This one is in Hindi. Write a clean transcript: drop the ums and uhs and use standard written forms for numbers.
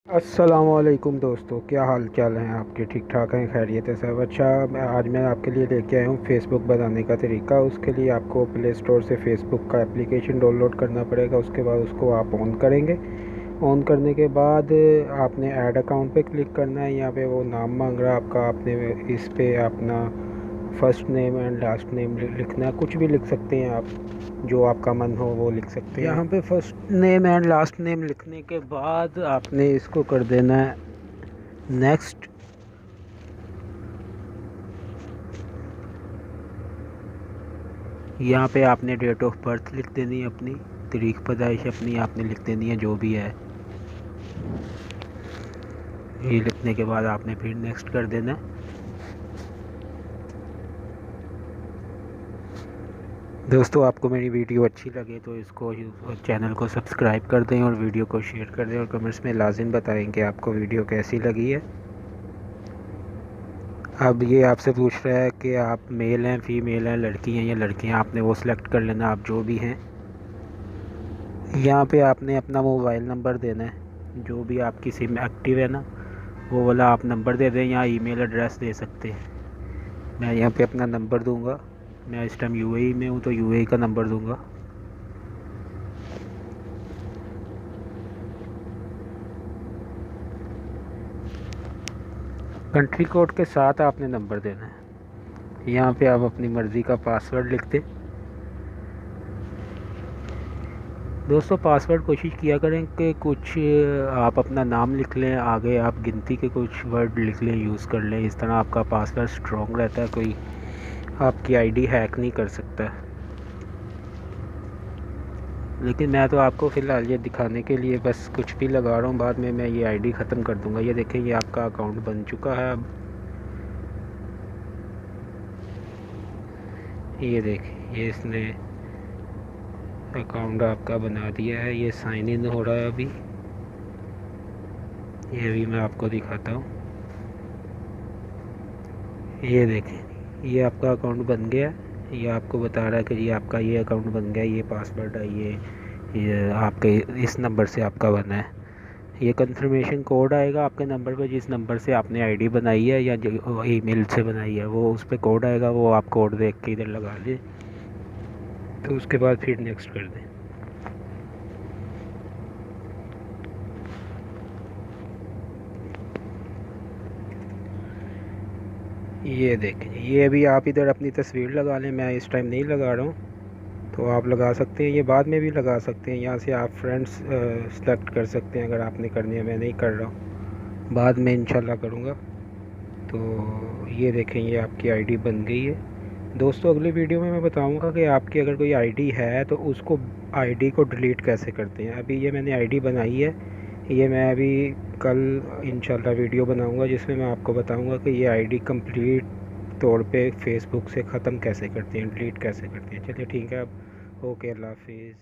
अस्सलामुअलैकुम दोस्तों, क्या हाल चाल हैं आपके? ठीक ठाक हैं? खैरियत है सब? अच्छा, आज मैं आपके लिए लेके आया हूँ फ़ेसबुक बनाने का तरीका। उसके लिए आपको प्ले स्टोर से फ़ेसबुक का एप्लीकेशन डाउनलोड करना पड़ेगा। उसके बाद उसको आप ऑन करेंगे। ऑन करने के बाद आपने ऐड अकाउंट पे क्लिक करना है। यहाँ पे वो नाम मांग रहा है आपका, आपने इस पे अपना first name and last name लिखना है। कुछ भी लिख सकते हैं आप, जो आपका मन हो वो लिख सकते हैं। यहाँ पे first name and last name लिखने के बाद आपने इसको कर देना है नेक्स्ट। यहाँ पे आपने डेट ऑफ बर्थ लिख देनी है, अपनी तारीख पैदाइश अपनी आपने लिख देनी है, जो भी है। ये लिखने के बाद आपने फिर नेक्स्ट कर देना है। दोस्तों, आपको मेरी वीडियो अच्छी लगे तो इसको चैनल को सब्सक्राइब कर दें और वीडियो को शेयर कर दें और कमेंट्स में लाजिम बताएं कि आपको वीडियो कैसी लगी है। अब ये आपसे पूछ रहा है कि आप मेल हैं, फ़ीमेल हैं, लड़की हैं या लड़कियां। आपने वो सिलेक्ट कर लेना, आप जो भी हैं। यहाँ पे आपने अपना मोबाइल नंबर देना है, जो भी आपकी सिम एक्टिव है ना, वो वाला आप नंबर दे दें या ईमेल एड्रेस दे सकते हैं। मैं यहाँ पे अपना नंबर दूंगा। मैं इस टाइम यूएई में हूँ तो यूएई का नंबर दूंगा। कंट्री कोड के साथ आपने नंबर देना है। यहाँ पे आप अपनी मर्ज़ी का पासवर्ड लिख दें। दोस्तों, पासवर्ड कोशिश किया करें कि कुछ आप अपना नाम लिख लें, आगे आप गिनती के कुछ वर्ड लिख लें, यूज़ कर लें। इस तरह आपका पासवर्ड स्ट्रॉन्ग रहता है, कोई आपकी आईडी हैक नहीं कर सकता। लेकिन मैं तो आपको फ़िलहाल ये दिखाने के लिए बस कुछ भी लगा रहा हूँ, बाद में मैं ये आईडी ख़त्म कर दूँगा। ये देखें, ये आपका अकाउंट बन चुका है। अब ये देखें, ये इसने अकाउंट आपका बना दिया है। ये साइन इन हो रहा है अभी। ये भी मैं आपको दिखाता हूँ। ये देखें, ये आपका अकाउंट बन गया। ये आपको बता रहा है कि ये आपका ये अकाउंट बन गया, ये पासवर्ड है, ये आपके इस नंबर से आपका बना है। ये कंफर्मेशन कोड आएगा आपके नंबर पे, जिस नंबर से आपने आईडी बनाई है या ईमेल से बनाई है, वो उस पर कोड आएगा। वो आप कोड देख के इधर लगा दें, तो उसके बाद फिर नेक्स्ट कर दें। ये देखें, ये भी आप इधर अपनी तस्वीर लगा लें। मैं इस टाइम नहीं लगा रहा हूँ, तो आप लगा सकते हैं। ये बाद में भी लगा सकते हैं। यहाँ से आप फ्रेंड्स सेलेक्ट कर सकते हैं अगर आपने करनी है। मैं नहीं कर रहा हूँ, बाद में इंशाल्लाह करूँगा। तो ये देखें, ये आपकी आईडी बन गई है। दोस्तों, अगली वीडियो में मैं बताऊँगा कि आपकी अगर कोई आईडी है तो उसको आईडी को डिलीट कैसे करते हैं। अभी ये मैंने आईडी बनाई है। ये मैं अभी कल इंशाल्लाह वीडियो बनाऊंगा, जिसमें मैं आपको बताऊंगा कि ये आईडी कंप्लीट तौर पे फ़ेसबुक से ख़त्म कैसे करते हैं, डिलीट कैसे करते हैं। चलिए ठीक है, अब ओके, अल्लाह हाफिज़।